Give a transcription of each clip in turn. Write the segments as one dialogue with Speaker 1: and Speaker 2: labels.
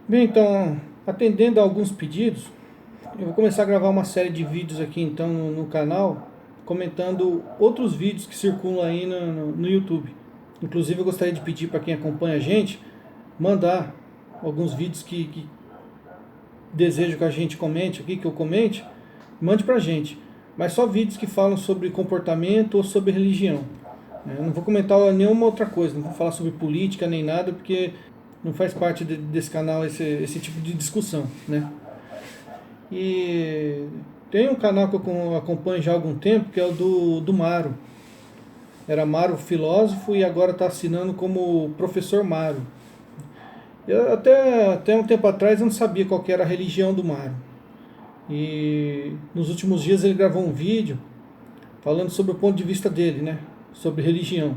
Speaker 1: Bem, então, atendendo a alguns pedidos, eu vou começar a gravar uma série de vídeos aqui então no canal, comentando outros vídeos que circulam aí no YouTube. Inclusive eu gostaria de pedir para quem acompanha a gente, mandar alguns vídeos que desejo que a gente comente aqui, que eu comente, mande pra gente. Mas só vídeos que falam sobre comportamento ou sobre religião. Eu não vou comentar nenhuma outra coisa, não vou falar sobre política nem nada, porque não faz parte desse canal esse tipo de discussão, né? E tem um canal que eu acompanho já há algum tempo, que é o do Maro. Era Maro Filósofo e agora está assinando como Professor Maro. Eu até um tempo atrás eu não sabia qual que era a religião do Maro. E nos últimos dias ele gravou um vídeo falando sobre o ponto de vista dele, né? Sobre religião.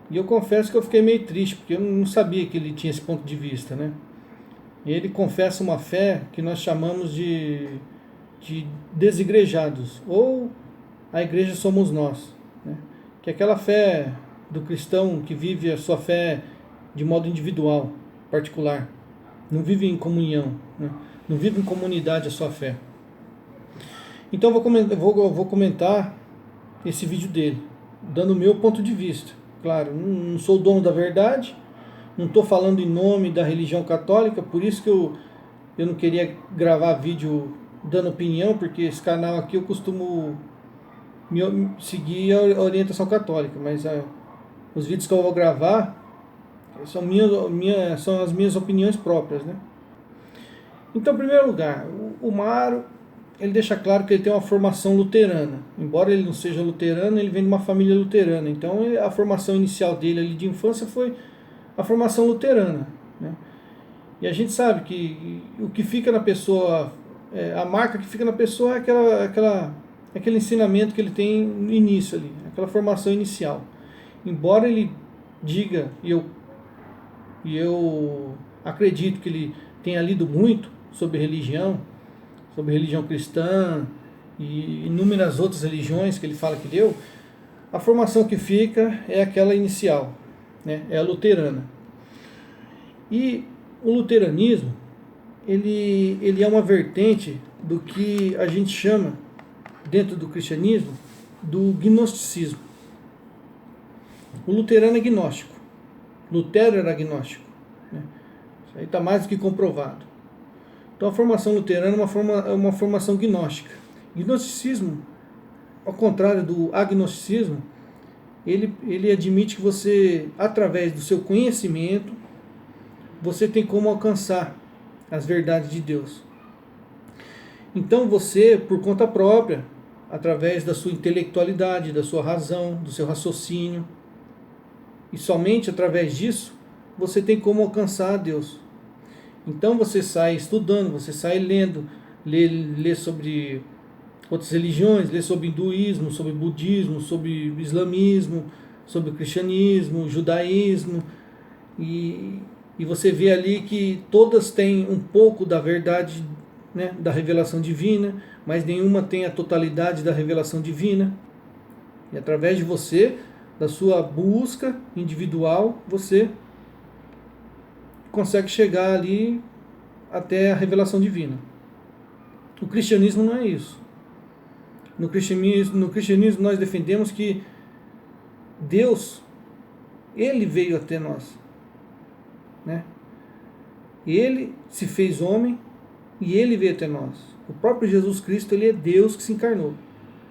Speaker 1: E eu confesso que eu fiquei meio triste, porque eu não sabia que ele tinha esse ponto de vista, né? E ele confessa uma fé que nós chamamos de desigrejados, ou a igreja somos nós, né? Que é aquela fé do cristão que vive a sua fé de modo individual, particular, não vive em comunhão, né? Não vive em comunidade a sua fé. Então eu vou comentar esse vídeo dele, dando o meu ponto de vista. Claro, não sou o dono da verdade, não estou falando em nome da religião católica, por isso que eu não queria gravar vídeo dando opinião, porque esse canal aqui eu costumo seguir a orientação católica, mas os vídeos que eu vou gravar são as minhas opiniões próprias, né? Então, em primeiro lugar, o Maro, ele deixa claro que ele tem uma formação luterana. Embora ele não seja luterano, ele vem de uma família luterana. Então, a formação inicial dele ali de infância foi a formação luterana, né? E a gente sabe que o que fica na pessoa, a marca que fica na pessoa é aquele ensinamento que ele tem no início ali, aquela formação inicial. Embora ele diga, e eu acredito que ele tenha lido muito sobre religião cristã e inúmeras outras religiões que ele fala que deu, a formação que fica é aquela inicial, né? É a luterana. E o luteranismo, ele é uma vertente do que a gente chama, dentro do cristianismo, do gnosticismo. O luterano é gnóstico. Lutero era agnóstico, né? Isso aí está mais do que comprovado. Então a formação luterana é uma formação gnóstica. Gnosticismo, ao contrário do agnosticismo, ele admite que você, através do seu conhecimento, você tem como alcançar as verdades de Deus. Então você, por conta própria, através da sua intelectualidade, da sua razão, do seu raciocínio, e somente através disso, você tem como alcançar a Deus. Então você sai estudando, você sai lendo, lê sobre outras religiões, lê sobre hinduísmo, sobre budismo, sobre islamismo, sobre cristianismo, judaísmo, e você vê ali que todas têm um pouco da verdade, né, da revelação divina, mas nenhuma tem a totalidade da revelação divina. E através de você, da sua busca individual, você consegue chegar ali até a revelação divina. O cristianismo não é isso. No cristianismo nós defendemos que Deus, ele veio até nós, né? Ele se fez homem e ele veio até nós. O próprio Jesus Cristo, ele é Deus que se encarnou.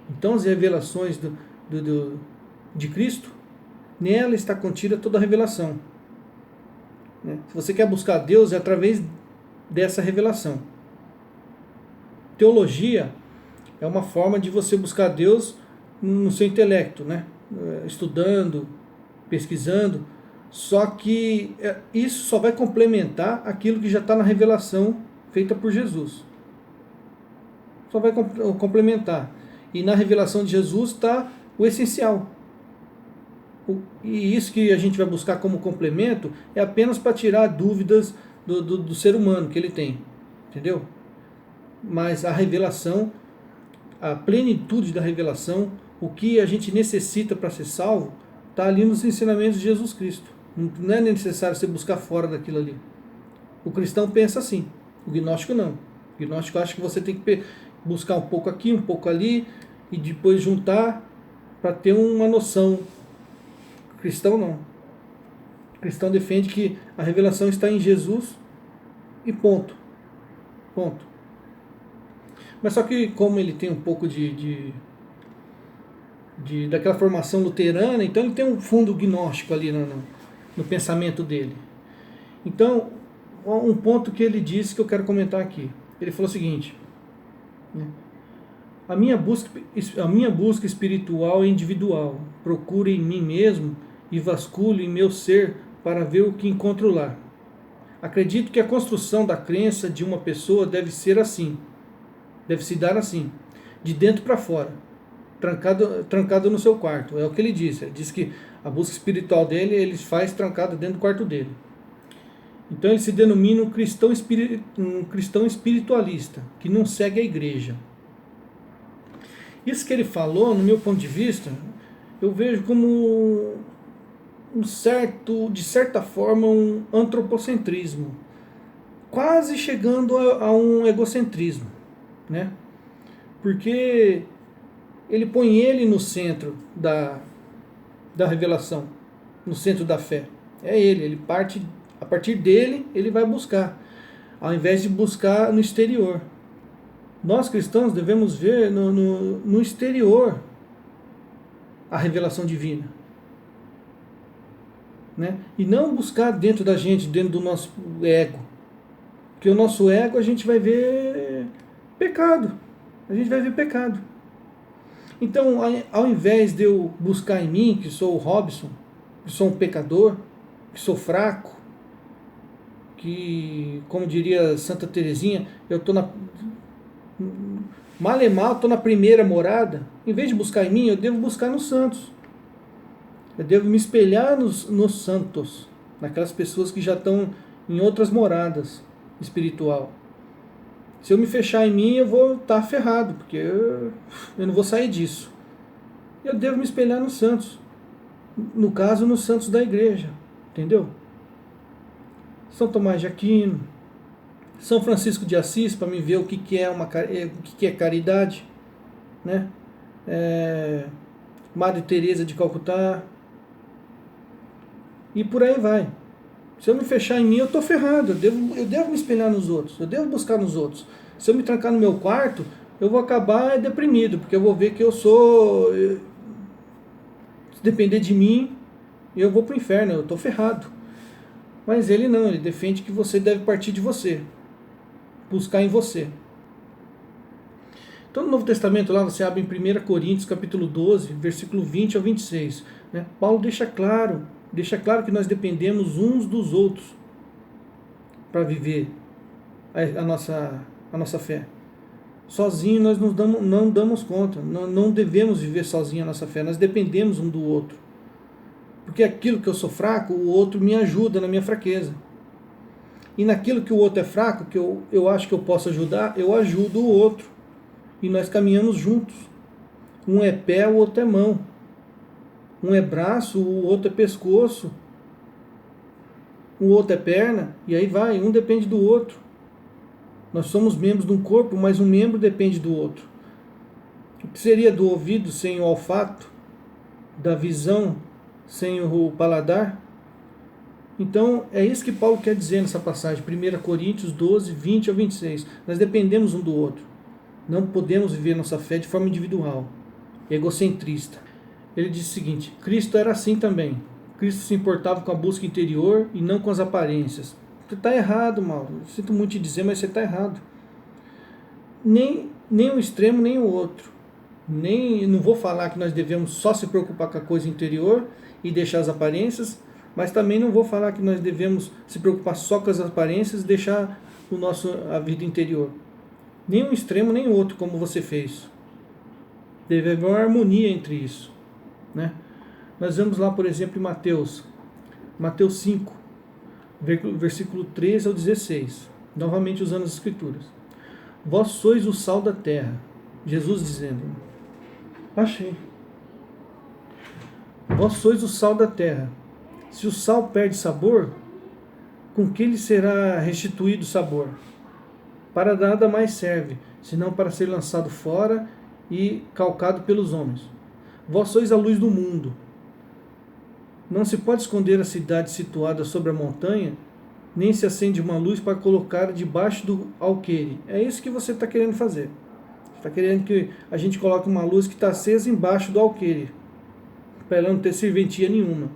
Speaker 1: Então as revelações de Cristo, nela está contida toda a revelação. Se você quer buscar Deus, é através dessa revelação. Teologia é uma forma de você buscar Deus no seu intelecto, né? Estudando, pesquisando, só que isso só vai complementar aquilo que já está na revelação feita por Jesus. Só vai complementar. E na revelação de Jesus está o essencial. E isso que a gente vai buscar como complemento é apenas para tirar dúvidas do ser humano que ele tem. Entendeu? Mas a revelação, a plenitude da revelação, o que a gente necessita para ser salvo, está ali nos ensinamentos de Jesus Cristo. Não é necessário você buscar fora daquilo ali. O cristão pensa assim, o gnóstico não. O gnóstico acha que você tem que buscar um pouco aqui, um pouco ali, e depois juntar para ter uma noção. O cristão não. O cristão defende que a revelação está em Jesus e ponto. Ponto. Mas só que como ele tem um pouco daquela formação luterana, então ele tem um fundo gnóstico ali no pensamento dele. Então, um ponto que ele disse que eu quero comentar aqui. Ele falou o seguinte, né? A minha busca espiritual é individual. Procuro em mim mesmo e vasculho em meu ser para ver o que encontro lá. Acredito que a construção da crença de uma pessoa deve ser assim, deve se dar assim, de dentro para fora, trancado no seu quarto. É o que ele disse. Ele disse que a busca espiritual dele ele faz trancado dentro do quarto dele. Então ele se denomina um cristão espiritualista, que não segue a igreja. Isso que ele falou, no meu ponto de vista, eu vejo como de certa forma, um antropocentrismo, quase chegando a um egocentrismo, né? Porque ele põe ele no centro da revelação, no centro da fé. É ele parte, a partir dele, ele vai buscar, ao invés de buscar no exterior. Nós cristãos devemos ver no exterior a revelação divina, né? E não buscar dentro da gente, dentro do nosso ego. Porque o nosso ego a gente vai ver pecado. A gente vai ver pecado. Então, ao invés de eu buscar em mim, que sou o Robson, que sou um pecador, que sou fraco, que, como diria Santa Teresinha, eu estou mal e mal, estou na primeira morada. Em vez de buscar em mim, eu devo buscar nos santos. Eu devo me espelhar nos santos, naquelas pessoas que já estão em outras moradas espiritual. Se eu me fechar em mim, eu vou estar ferrado, porque eu não vou sair disso. Eu devo me espelhar nos santos. No caso, nos santos da igreja. Entendeu? São Tomás de Aquino, São Francisco de Assis, para me ver o que é caridade, né? Madre Teresa de Calcutá, e por aí vai. Se eu me fechar em mim, eu estou ferrado. Eu devo me espelhar nos outros, eu devo buscar nos outros. Se eu me trancar no meu quarto, eu vou acabar deprimido, porque eu vou ver que eu sou... Se depender de mim, eu vou para o inferno, eu estou ferrado. Mas ele não, ele defende que você deve partir de você, buscar em você. Então no Novo Testamento lá você abre em 1 Coríntios capítulo 12, versículo 20 ao 26. Né? Paulo deixa claro que nós dependemos uns dos outros para viver a nossa fé. Sozinho nós não damos conta, não devemos viver sozinho a nossa fé, nós dependemos um do outro. Porque aquilo que eu sou fraco, o outro me ajuda na minha fraqueza. E naquilo que o outro é fraco, que eu acho que eu posso ajudar, eu ajudo o outro. E nós caminhamos juntos. Um é pé, o outro é mão. Um é braço, o outro é pescoço. O outro é perna, e aí vai, um depende do outro. Nós somos membros de um corpo, mas um membro depende do outro. O que seria do ouvido sem o olfato? Da visão sem o paladar? Então, é isso que Paulo quer dizer nessa passagem, 1 Coríntios 12, 20 ao 26. Nós dependemos um do outro. Não podemos viver nossa fé de forma individual, egocentrista. Ele diz o seguinte: Cristo era assim também. Cristo se importava com a busca interior e não com as aparências. Você está errado, Mauro. Sinto muito te dizer, mas você está errado. Nem um extremo, nem o outro. Não vou falar que nós devemos só se preocupar com a coisa interior e deixar as aparências, mas também não vou falar que nós devemos se preocupar só com as aparências e deixar a vida interior. Nem um extremo, nem o outro, como você fez. Deve haver uma harmonia entre isso, né? Nós vamos lá, por exemplo, em Mateus 5, versículo 13 ao 16, novamente usando as escrituras. Vós sois o sal da terra. Jesus dizendo, achei. Vós sois o sal da terra. Se o sal perde sabor, com que lhe será restituído o sabor? Para nada mais serve, senão para ser lançado fora e calcado pelos homens. Vós sois a luz do mundo. Não se pode esconder a cidade situada sobre a montanha, nem se acende uma luz para colocar debaixo do alqueire. É isso que você está querendo fazer. Você está querendo que a gente coloque uma luz que está acesa embaixo do alqueire, para ela não ter serventia nenhuma.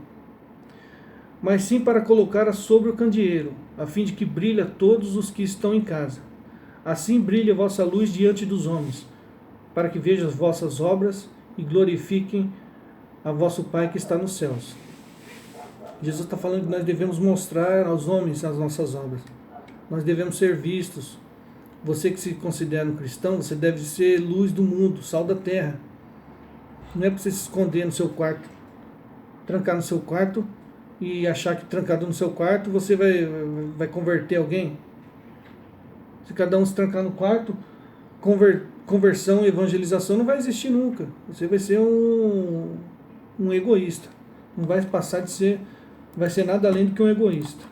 Speaker 1: Mas sim para colocá-la sobre o candeeiro, a fim de que brilhe a todos os que estão em casa. Assim brilhe a vossa luz diante dos homens, para que vejam as vossas obras e glorifiquem a vosso Pai que está nos céus. Jesus está falando que nós devemos mostrar aos homens as nossas obras. Nós devemos ser vistos. Você que se considera um cristão, você deve ser luz do mundo, sal da terra. Não é para você se esconder no seu quarto, trancar no seu quarto e achar que trancado no seu quarto você vai converter alguém. Se cada um se trancar no quarto, conversão e evangelização não vai existir nunca. Você vai ser um egoísta. Não vai passar de ser, vai ser nada além do que um egoísta.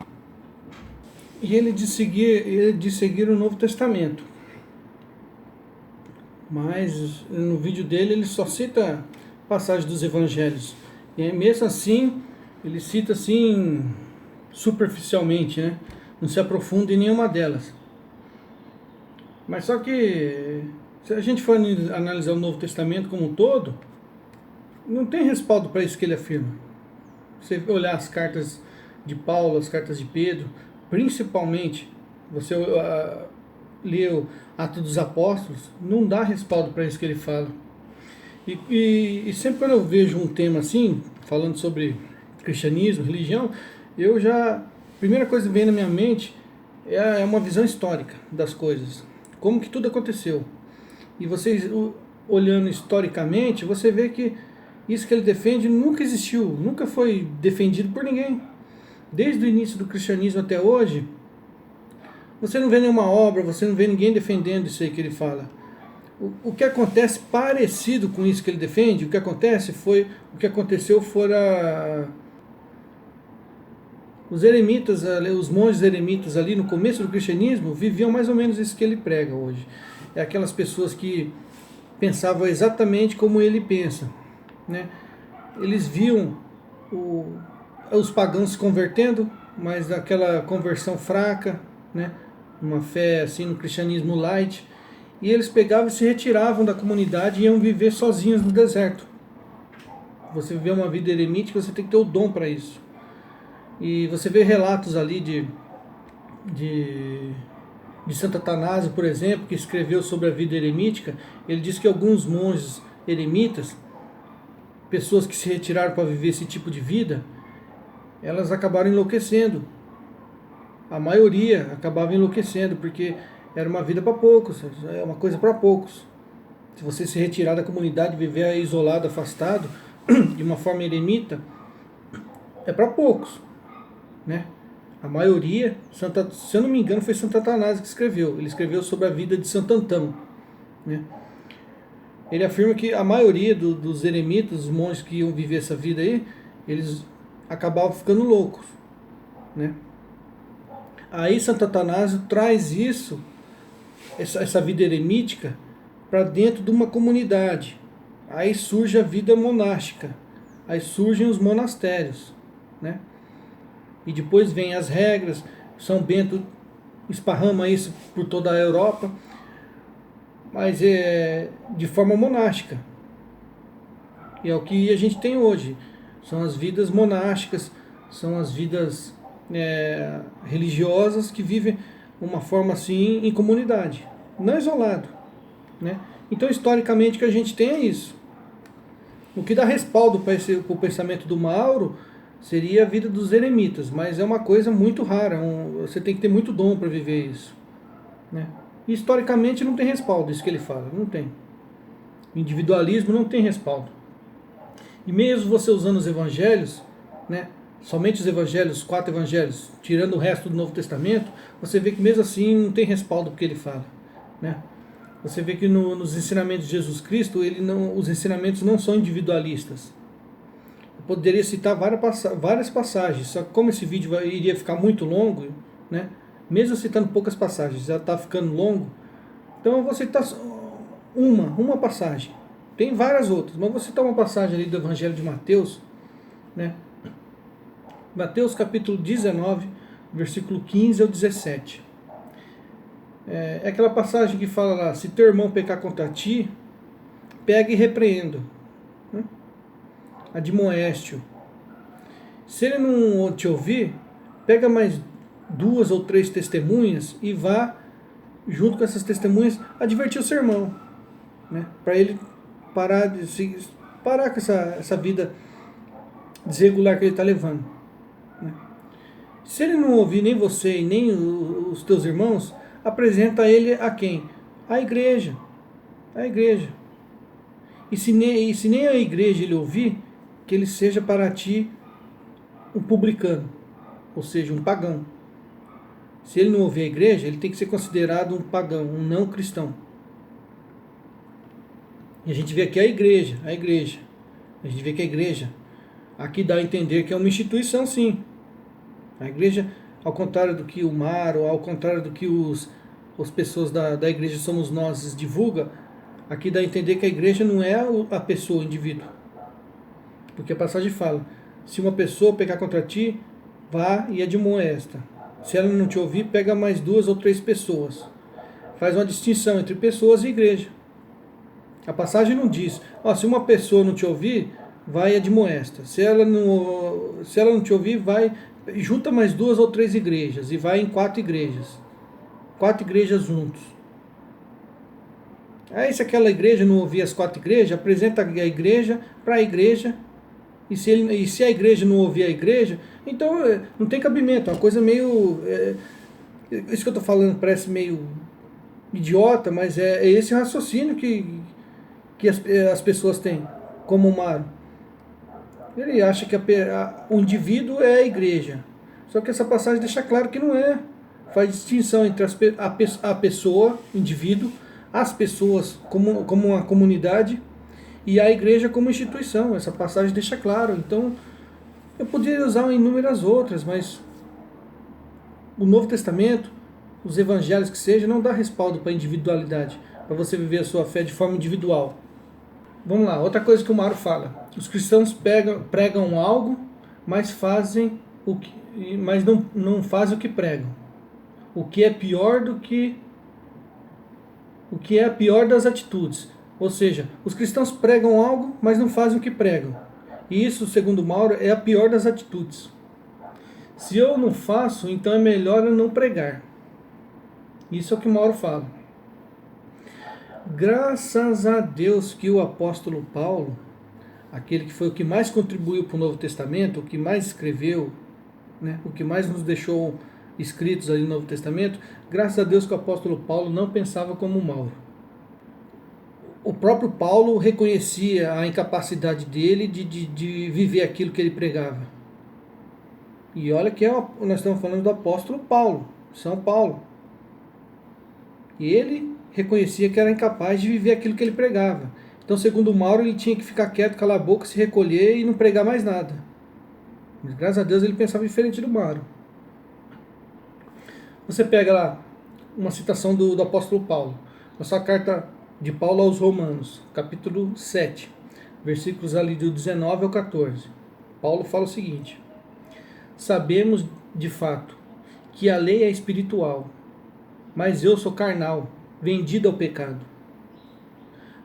Speaker 1: E ele de seguir o Novo Testamento. Mas no vídeo dele ele só cita passagens dos evangelhos. E mesmo assim, ele cita assim superficialmente, né? Não se aprofunda em nenhuma delas. Mas só que, se a gente for analisar o Novo Testamento como um todo, não tem respaldo para isso que ele afirma. Você olhar as cartas de Paulo, as cartas de Pedro, principalmente, você ler o Atos dos Apóstolos, não dá respaldo para isso que ele fala. E sempre quando eu vejo um tema assim, falando sobre cristianismo, religião, a primeira coisa que vem na minha mente é uma visão histórica das coisas. Como que tudo aconteceu. E vocês, olhando historicamente, você vê que isso que ele defende nunca existiu, nunca foi defendido por ninguém. Desde o início do cristianismo até hoje, você não vê nenhuma obra, você não vê ninguém defendendo isso aí que ele fala. O que acontece parecido com isso que ele defende, o que aconteceu foram os eremitas, os monges eremitas ali no começo do cristianismo viviam mais ou menos isso que ele prega hoje. É aquelas pessoas que pensavam exatamente como ele pensa, né? Eles viam os pagãos se convertendo, mas aquela conversão fraca, né? Uma fé assim no cristianismo light, e eles pegavam e se retiravam da comunidade e iam viver sozinhos no deserto. Você viver uma vida eremítica, você tem que ter o dom para isso. E você vê relatos ali de Santo Atanásio, por exemplo, que escreveu sobre a vida eremítica. Ele diz que alguns monges eremitas, pessoas que se retiraram para viver esse tipo de vida, elas acabaram enlouquecendo. A maioria acabava enlouquecendo, porque era uma vida para poucos, é uma coisa para poucos. Se você se retirar da comunidade, viver isolado, afastado, de uma forma eremita, é para poucos, né? A maioria, se eu não me engano, foi Santo Atanásio que escreveu. Ele escreveu sobre a vida de Santo Antão, né? Ele afirma que a maioria dos eremitas, os monges que iam viver essa vida aí, eles acabavam ficando loucos, né? Aí Santo Atanásio traz isso, essa vida eremítica, para dentro de uma comunidade. Aí surge a vida monástica, aí surgem os monastérios, né? E depois vem as regras. São Bento esparrama isso por toda a Europa, mas é de forma monástica. E é o que a gente tem hoje. São as vidas monásticas, são as vidas religiosas que vivem uma forma assim em comunidade, não isolado, né? Então, historicamente, o que a gente tem é isso. O que dá respaldo para o pensamento do Mauro seria a vida dos eremitas, mas é uma coisa muito rara, você tem que ter muito dom para viver isso, né? E, historicamente não tem respaldo, isso que ele fala, não tem. O individualismo não tem respaldo. E mesmo você usando os evangelhos, né, somente os evangelhos, 4 evangelhos, tirando o resto do Novo Testamento, você vê que mesmo assim não tem respaldo porque ele fala, né? Você vê que nos ensinamentos de Jesus Cristo, os ensinamentos não são individualistas. poderia citar várias passagens, só que como esse vídeo iria ficar muito longo, né? Mesmo citando poucas passagens, já está ficando longo, então eu vou citar uma passagem. Tem várias outras, mas vou citar uma passagem ali do Evangelho de Mateus, né? Mateus capítulo 19, versículo 15 ao 17. É aquela passagem que fala lá: se teu irmão pecar contra ti, pega e repreenda, né? Admoeste-o. Se ele não te ouvir, pega mais 2 ou 3 testemunhas e vá, junto com essas testemunhas, advertir o seu irmão, né? Para ele parar com essa vida desregular que ele está levando, né? Se ele não ouvir nem você e nem os teus irmãos, apresenta ele a quem? A igreja. A igreja. E se nem a igreja ele ouvir, que ele seja para ti um publicano, ou seja, um pagão. Se ele não ouvir a igreja, ele tem que ser considerado um pagão, um não cristão. E a gente vê aqui a igreja. A gente vê que a igreja aqui dá a entender que é uma instituição, sim. A igreja, ao contrário do que o Mar, ou ao contrário do que as pessoas da igreja somos nós divulga, aqui dá a entender que a igreja não é a pessoa, o indivíduo. Porque a passagem fala: se uma pessoa pecar contra ti, vá e admoesta. Se ela não te ouvir, pega mais 2 ou 3 pessoas. Faz uma distinção entre pessoas e igreja. A passagem não diz: se uma pessoa não te ouvir, vai e admoesta. Se ela não te ouvir, vai, junta mais 2 ou 3 igrejas e vai em 4 igrejas. 4 igrejas juntos. Aí se aquela igreja não ouvir as 4 igrejas, apresenta a igreja para a igreja. E se a igreja não ouvir a igreja, então não tem cabimento. É uma coisa meio... isso que eu estou falando parece meio idiota, mas é esse raciocínio que as pessoas têm, como o Mário. Ele acha que o indivíduo é a igreja. Só que essa passagem deixa claro que não é. Faz distinção entre a pessoa, indivíduo, as pessoas como uma comunidade e a igreja como instituição. Essa passagem deixa claro. Então, eu poderia usar inúmeras outras, mas o Novo Testamento, os evangelhos que seja, não dá respaldo para a individualidade, para você viver a sua fé de forma individual. Vamos lá, outra coisa que o Mário fala: os cristãos pregam algo, mas não fazem o que pregam. O que é a pior das atitudes. Ou seja, os cristãos pregam algo, mas não fazem o que pregam. E isso, segundo Mauro, é a pior das atitudes. Se eu não faço, então é melhor eu não pregar. Isso é o que Mauro fala. Graças a Deus que o apóstolo Paulo, aquele que foi o que mais contribuiu para o Novo Testamento, o que mais escreveu, né, o que mais nos deixou escritos ali no Novo Testamento, graças a Deus que o apóstolo Paulo não pensava como Mauro. O próprio Paulo reconhecia a incapacidade dele de viver aquilo que ele pregava. E olha que nós estamos falando do apóstolo Paulo, São Paulo. E ele reconhecia que era incapaz de viver aquilo que ele pregava. Então, segundo Mauro, ele tinha que ficar quieto, calar a boca, se recolher e não pregar mais nada. Mas graças a Deus ele pensava diferente do Mauro. Você pega lá uma citação do apóstolo Paulo, na sua carta de Paulo aos Romanos, capítulo 7, versículos ali do 19 ao 14. Paulo fala o seguinte: sabemos de fato que a lei é espiritual, mas eu sou carnal, vendido ao pecado.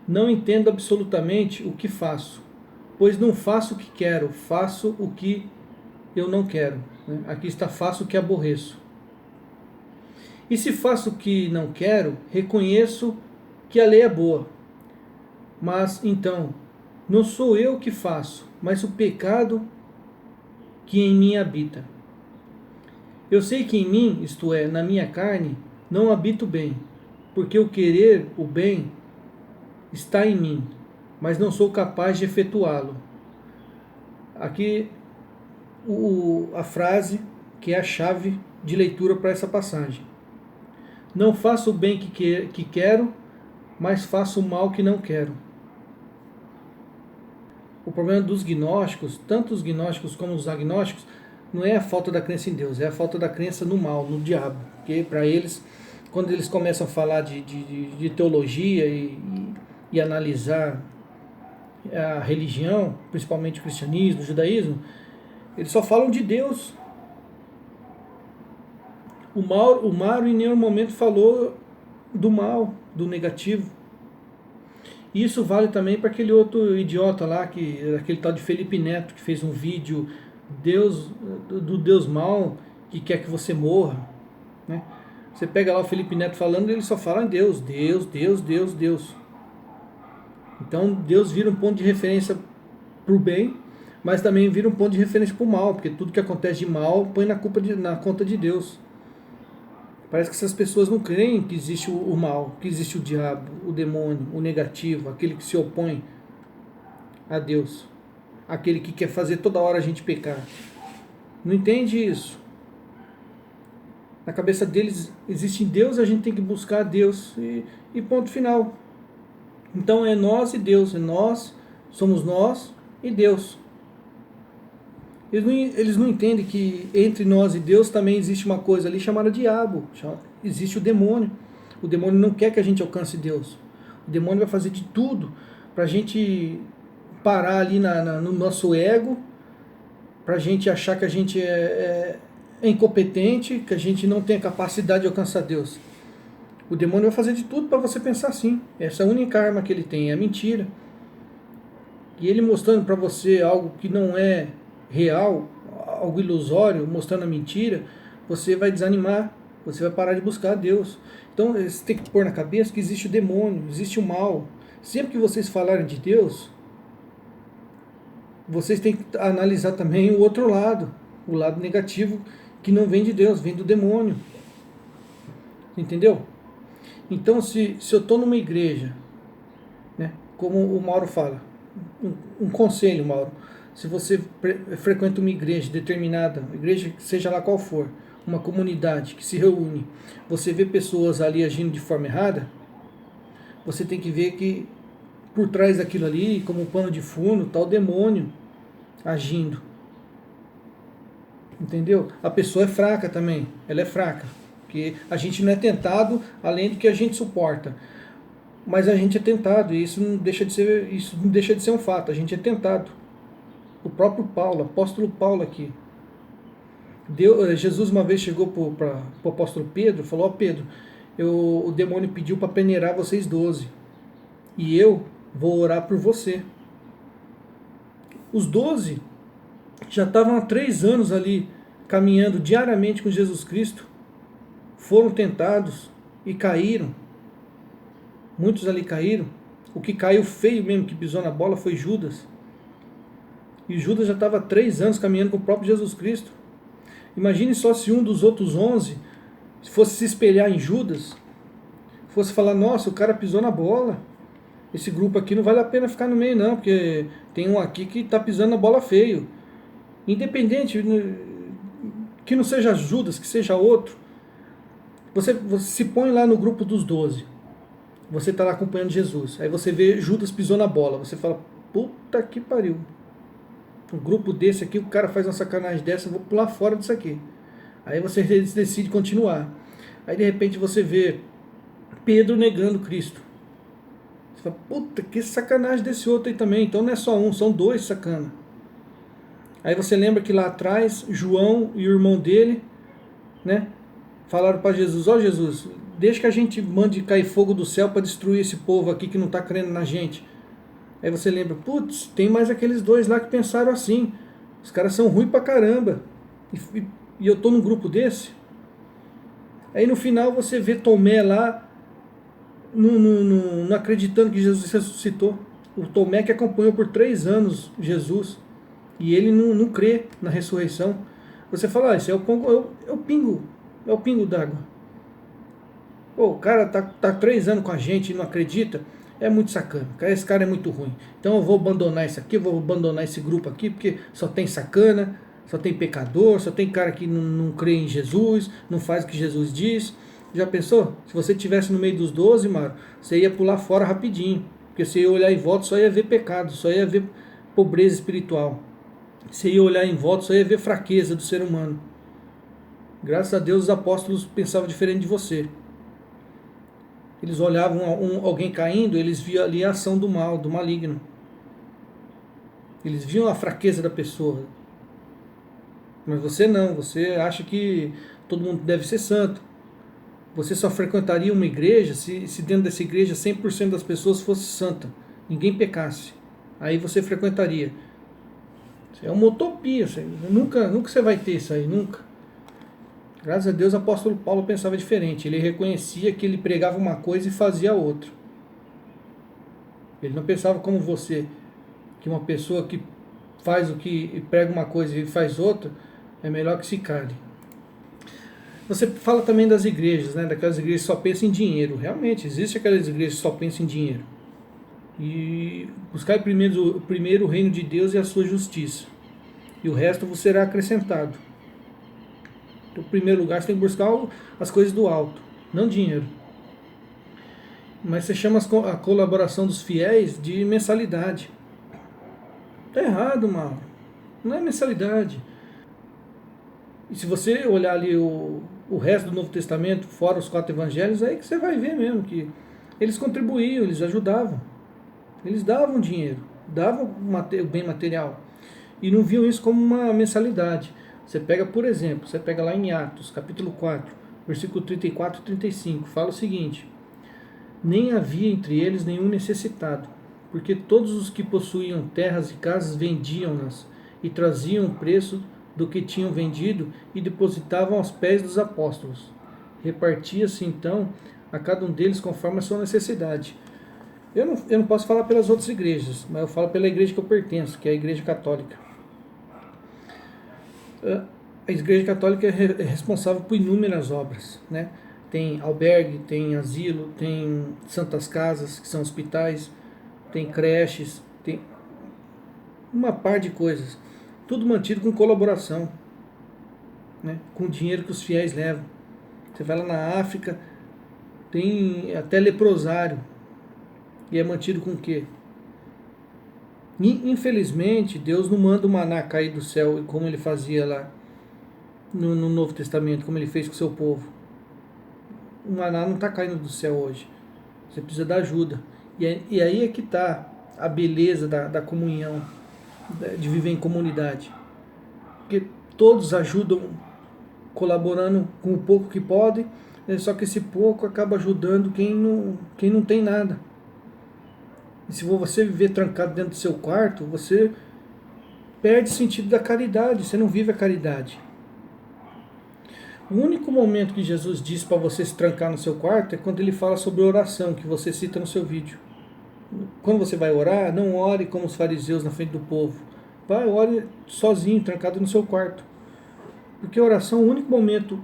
Speaker 1: Não entendo absolutamente o que faço, pois não faço o que quero, faço o que eu não quero. Aqui está: faço o que aborreço. E se faço o que não quero, reconheço que a lei é boa. Mas então, não sou eu que faço, mas o pecado que em mim habita. Eu sei que em mim, isto é, na minha carne, não habito bem, porque o querer o bem está em mim, mas não sou capaz de efetuá-lo. Aqui a frase que é a chave de leitura para essa passagem. Não faço o bem que quero, mas faço o mal que não quero. O problema dos gnósticos, tanto os gnósticos como os agnósticos, não é a falta da crença em Deus, é a falta da crença no mal, no diabo. Porque para eles, quando eles começam a falar de teologia e analisar a religião, principalmente o cristianismo, o judaísmo, eles só falam de Deus. O Mário em nenhum momento falou do mal, do negativo. E isso vale também para aquele outro idiota lá, aquele tal de Felipe Neto, que fez um vídeo do Deus mal, que quer que você morra. Né? Você pega lá o Felipe Neto falando, ele só fala em Deus, Deus, Deus, Deus, Deus. Então Deus vira um ponto de referência para o bem, mas também vira um ponto de referência para o mal, porque tudo que acontece de mal põe na conta de Deus. Parece que essas pessoas não creem que existe o mal, que existe o diabo, o demônio, o negativo, aquele que se opõe a Deus, aquele que quer fazer toda hora a gente pecar. Não entende isso. Na cabeça deles existe Deus, a gente tem que buscar Deus e ponto final. Então é nós e Deus, somos nós e Deus. Eles não entendem que entre nós e Deus também existe uma coisa ali chamada diabo. Existe o demônio. O demônio não quer que a gente alcance Deus. O demônio vai fazer de tudo para a gente parar ali no nosso ego, para a gente achar que a gente é incompetente, que a gente não tem a capacidade de alcançar Deus. O demônio vai fazer de tudo para você pensar assim. Essa é a única arma que ele tem, é a mentira. E ele mostrando para você algo que não é real, algo ilusório, mostrando a mentira, você vai desanimar, você vai parar de buscar a Deus. Então você tem que pôr na cabeça que existe o demônio, existe o mal. Sempre que vocês falarem de Deus, vocês têm que analisar também o outro lado, o lado negativo, que não vem de Deus, vem do demônio. Entendeu? Então se eu estou numa igreja, né, como o Mauro fala, um conselho, Mauro, se você frequenta uma igreja determinada, igreja seja lá qual for, uma comunidade que se reúne, você vê pessoas ali agindo de forma errada, você tem que ver que por trás daquilo ali, como pano de fundo, está o demônio agindo. Entendeu? A pessoa é fraca também, ela é fraca, porque a gente não é tentado além do que a gente suporta. Mas a gente é tentado, e isso não deixa de ser um fato, a gente é tentado. O próprio Paulo, apóstolo Paulo aqui. Jesus uma vez chegou para o apóstolo Pedro e falou: ó Pedro, o demônio pediu para peneirar vocês 12. E eu vou orar por você. Os 12 já estavam há 3 anos ali, caminhando diariamente com Jesus Cristo. Foram tentados e caíram. Muitos ali caíram. O que caiu feio mesmo, que pisou na bola, foi Judas. E Judas já estava há 3 anos caminhando com o próprio Jesus Cristo. Imagine só se um dos outros 11 fosse se espelhar em Judas, fosse falar: nossa, o cara pisou na bola. Esse grupo aqui não vale a pena ficar no meio não, porque tem um aqui que está pisando na bola feio. Independente, que não seja Judas, que seja outro. Você se põe lá no grupo dos 12. Você está lá acompanhando Jesus. Aí você vê Judas pisou na bola. Você fala: puta que pariu. Um grupo desse aqui, o cara faz uma sacanagem dessa, eu vou pular fora disso aqui. Aí você decide continuar. Aí de repente você vê Pedro negando Cristo. Você fala: puta, que sacanagem desse outro aí também. Então não é só um, são 2 sacana. Aí você lembra que lá atrás, João e o irmão dele, né, falaram para Jesus: ó Jesus, deixa que a gente mande cair fogo do céu para destruir esse povo aqui que não está crendo na gente. Aí você lembra: putz, tem mais aqueles 2 lá que pensaram assim. Os caras são ruins pra caramba. E eu tô num grupo desse. Aí no final você vê Tomé lá, não acreditando que Jesus ressuscitou. O Tomé que acompanhou por 3 anos Jesus. E ele não crê na ressurreição. Você fala: isso é o pingo d'água. Pô, o cara tá 3 anos com a gente e não acredita. É muito sacana, esse cara é muito ruim. Então eu vou abandonar isso aqui, vou abandonar esse grupo aqui, porque só tem sacana, só tem pecador, só tem cara que não crê em Jesus, não faz o que Jesus diz. Já pensou? Se você estivesse no meio dos 12, Mário, você ia pular fora rapidinho, porque você ia olhar em volta, só ia ver pecado, só ia ver pobreza espiritual. Você ia olhar em volta, você ia ver fraqueza do ser humano. Graças a Deus os apóstolos pensavam diferente de você. Eles olhavam alguém caindo, eles viam ali a ação do mal, do maligno. Eles viam a fraqueza da pessoa. Mas você não, você acha que todo mundo deve ser santo. Você só frequentaria uma igreja se dentro dessa igreja 100% das pessoas fosse santa, ninguém pecasse. Aí você frequentaria. Isso é uma utopia, nunca você vai ter isso aí, nunca. Graças a Deus o apóstolo Paulo pensava diferente. Ele reconhecia que ele pregava uma coisa e fazia outra. Ele não pensava como você, que uma pessoa que faz o que prega uma coisa e faz outra, é melhor que se cale. Você fala também das igrejas, né? Daquelas igrejas que só pensam em dinheiro. Realmente, existe aquelas igrejas que só pensam em dinheiro. E buscar primeiro o reino de Deus e a sua justiça. E o resto vos será acrescentado. Então, em primeiro lugar, você tem que buscar as coisas do alto, não dinheiro. Mas você chama a colaboração dos fiéis de mensalidade. Está errado, Mauro. Não é mensalidade. E se você olhar ali o resto do Novo Testamento, fora os 4 evangelhos, aí que você vai ver mesmo que eles contribuíam, eles ajudavam. Eles davam dinheiro, davam o bem material. E não viam isso como uma mensalidade. Você pega, por exemplo, você pega lá em Atos, capítulo 4, versículo 34 e 35, fala o seguinte: nem havia entre eles nenhum necessitado, porque todos os que possuíam terras e casas vendiam-nas e traziam o preço do que tinham vendido e depositavam aos pés dos apóstolos. Repartia-se então a cada um deles conforme a sua necessidade. Eu não posso falar pelas outras igrejas, mas eu falo pela igreja que eu pertenço, que é a Igreja Católica. A Igreja Católica é responsável por inúmeras obras, né? Tem albergue, tem asilo, tem santas casas, que são hospitais, tem creches, tem uma par de coisas. Tudo mantido com colaboração, né? Com o dinheiro que os fiéis levam. Você vai lá na África, tem até leprosário. E é mantido com o quê? Infelizmente, Deus não manda o maná cair do céu, como ele fazia lá no Novo Testamento, como ele fez com o seu povo. O maná não está caindo do céu hoje. Você precisa da ajuda. E aí é que está a beleza da comunhão, de viver em comunidade. Porque todos ajudam, colaborando com o pouco que podem, só que esse pouco acaba ajudando quem não tem nada. E se você viver trancado dentro do seu quarto, você perde o sentido da caridade, você não vive a caridade. O único momento que Jesus diz para você se trancar no seu quarto é quando ele fala sobre oração, que você cita no seu vídeo. Quando você vai orar, não ore como os fariseus na frente do povo. Vai, ore sozinho, trancado no seu quarto. Porque a oração é o único momento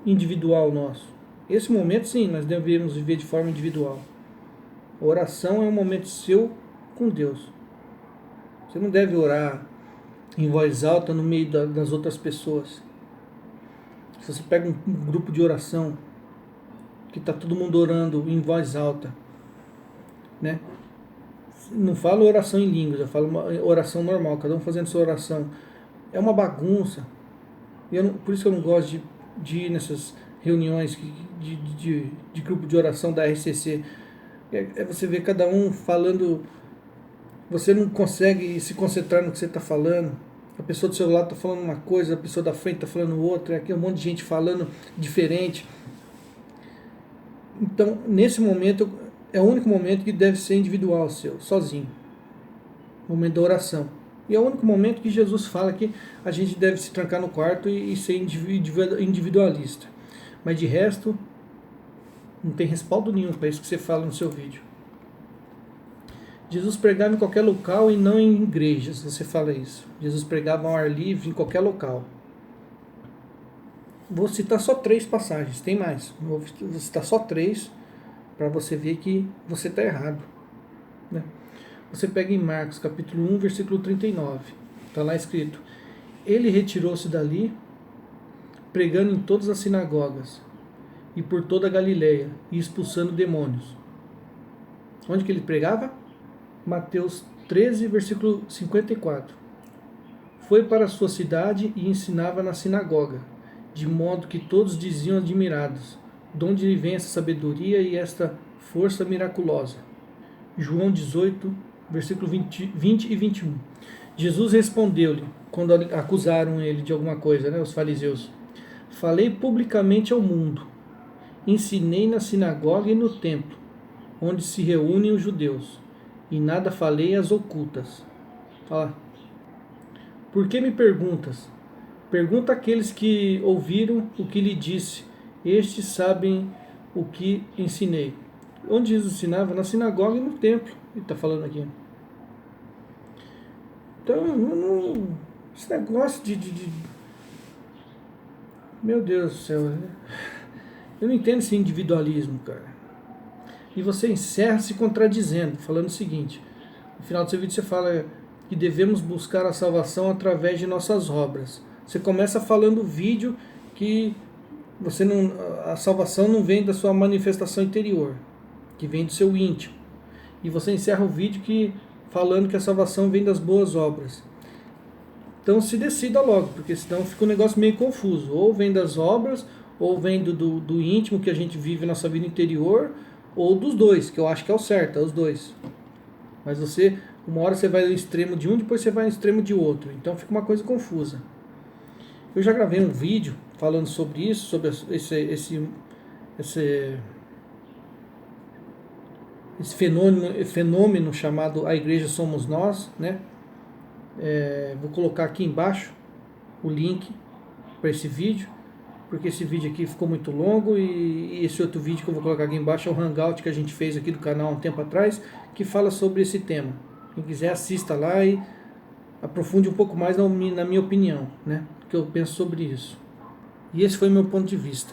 Speaker 1: individual nosso. Esse momento, sim, nós devemos viver de forma individual. A oração é um momento seu com Deus. Você não deve orar em voz alta no meio das outras pessoas. Se você pega um grupo de oração que está todo mundo orando em voz alta, né? Não falo oração em línguas, eu falo uma oração normal, cada um fazendo sua oração. É uma bagunça. Por isso que eu não gosto de ir nessas reuniões de grupo de oração da RCC. É você ver cada um falando, você não consegue se concentrar no que você está falando. A pessoa do seu lado está falando uma coisa, a pessoa da frente está falando outra, aqui é um monte de gente falando diferente. Então, nesse momento, é o único momento que deve ser individual seu, sozinho. O momento da oração. E é o único momento que Jesus fala que a gente deve se trancar no quarto e ser individualista. Mas de resto, não tem respaldo nenhum para isso que você fala no seu vídeo. Jesus pregava em qualquer local e não em igrejas, você fala isso. Jesus pregava ao ar livre em qualquer local. Vou citar só 3 passagens, tem mais. Vou citar só 3 para você ver que você está errado, né? Você pega em Marcos capítulo 1, versículo 39. Está lá escrito: ele retirou-se dali, pregando em todas as sinagogas e por toda a Galileia, e expulsando demônios. Onde que ele pregava? Mateus 13, versículo 54. Foi para a sua cidade e ensinava na sinagoga, de modo que todos diziam admirados: de onde lhe vem essa sabedoria e esta força miraculosa? João 18, versículo 20 e 21. Jesus respondeu-lhe, quando acusaram ele de alguma coisa, os fariseus: falei publicamente ao mundo, ensinei na sinagoga e no templo, onde se reúnem os judeus, e nada falei às ocultas. Fala. Por que me perguntas? Pergunta àqueles que ouviram o que lhe disse. Estes sabem o que ensinei. Onde Jesus ensinava? Na sinagoga e no templo. Ele está falando aqui. Então, esse negócio de... Meu Deus do céu. Eu não entendo esse individualismo, cara. E você encerra se contradizendo, falando o seguinte. No final do seu vídeo você fala que devemos buscar a salvação através de nossas obras. Você começa falando o vídeo que a salvação não vem da sua manifestação interior, que vem do seu íntimo. E você encerra o vídeo falando que a salvação vem das boas obras. Então se decida logo, porque senão fica um negócio meio confuso. Ou vem das obras, ou vem do íntimo que a gente vive na nossa vida interior, ou dos dois, que eu acho que é o certo, é os dois. Mas uma hora você vai ao extremo de um, depois você vai ao extremo de outro. Então fica uma coisa confusa. Eu já gravei um vídeo falando sobre isso, sobre esse fenômeno chamado A Igreja Somos Nós, né? Vou colocar aqui embaixo o link para esse vídeo, porque esse vídeo aqui ficou muito longo e esse outro vídeo que eu vou colocar aqui embaixo é o Hangout que a gente fez aqui do canal há um tempo atrás, que fala sobre esse tema. Quem quiser assista lá e aprofunde um pouco mais na minha opinião, né? O que eu penso sobre isso. E esse foi meu ponto de vista.